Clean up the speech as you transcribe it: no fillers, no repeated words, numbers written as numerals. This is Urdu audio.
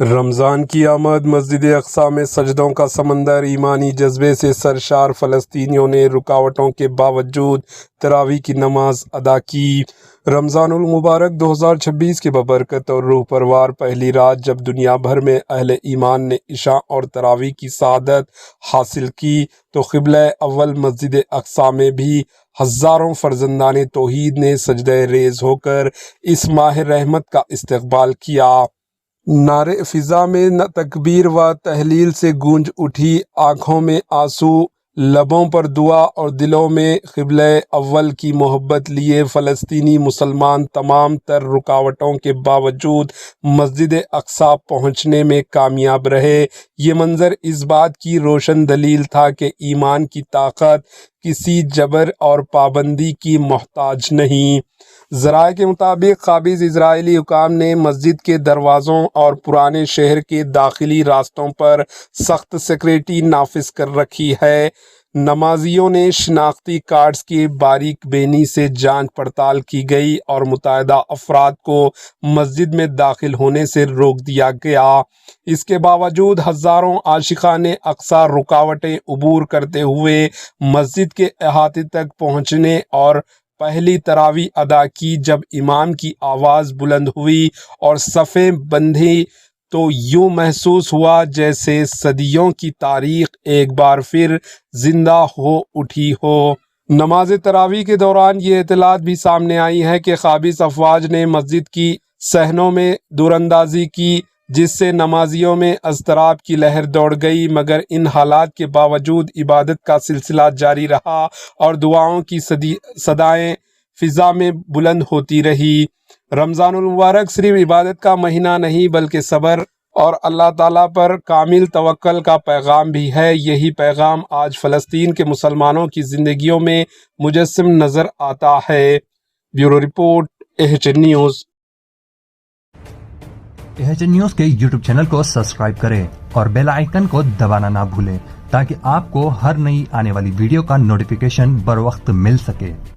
رمضان کی آمد، مسجد اقصی میں سجدوں کا سمندر، ایمانی جذبے سے سرشار فلسطینیوں نے رکاوٹوں کے باوجود تراویح کی نماز ادا کی۔ رمضان المبارک 2026 کے ببرکت اور روح پروار پہلی رات جب دنیا بھر میں اہل ایمان نے عشاء اور تراویح کی سعادت حاصل کی تو قبلہ اول مسجد اقصی میں بھی ہزاروں فرزندان توحید نے سجدہ ریز ہو کر اس ماہ رحمت کا استقبال کیا۔ نعرے فضا میں تکبیر و تحلیل سے گونج اٹھی، آنکھوں میں آنسو، لبوں پر دعا اور دلوں میں قبلہ اول کی محبت لیے فلسطینی مسلمان تمام تر رکاوٹوں کے باوجود مسجد اقصی پہنچنے میں کامیاب رہے۔ یہ منظر اس بات کی روشن دلیل تھا کہ ایمان کی طاقت کسی جبر اور پابندی کی محتاج نہیں۔ ذرائع کے مطابق قابض اسرائیلی حکام نے مسجد کے دروازوں اور پرانے شہر کے داخلی راستوں پر سخت سیکورٹی نافذ کر رکھی ہے۔ نمازیوں نے شناختی کارڈز کی باریک بینی سے جانچ پڑتال کی گئی اور متعدد افراد کو مسجد میں داخل ہونے سے روک دیا گیا۔ اس کے باوجود ہزاروں عاشقان اقصی رکاوٹیں عبور کرتے ہوئے مسجد کے احاطے تک پہنچنے اور پہلی تراویح ادا کی۔ جب امام کی آواز بلند ہوئی اور صفیں بندھی تو یوں محسوس ہوا جیسے صدیوں کی تاریخ ایک بار پھر زندہ ہو اٹھی ہو۔ نماز تراویح کے دوران یہ اطلاعات بھی سامنے آئی ہے کہ قابض افواج نے مسجد کی صحنوں میں دوراندازی کی، جس سے نمازیوں میں اضطراب کی لہر دوڑ گئی، مگر ان حالات کے باوجود عبادت کا سلسلہ جاری رہا اور دعاؤں کی صدائیں فضا میں بلند ہوتی رہی۔ رمضان المبارک صرف عبادت کا مہینہ نہیں بلکہ صبر اور اللہ تعالیٰ پر کامل توکل کا پیغام بھی ہے۔ یہی پیغام آج فلسطین کے مسلمانوں کی زندگیوں میں مجسم نظر آتا ہے۔ Bureau report, AHN news. AHN news کے YouTube چینل کو سبسکرائب کریں اور بیل آئیکن کو دبانا نہ بھولیں تاکہ آپ کو ہر نئی آنے والی ویڈیو کا نوٹیفیکیشن بر وقت مل سکے۔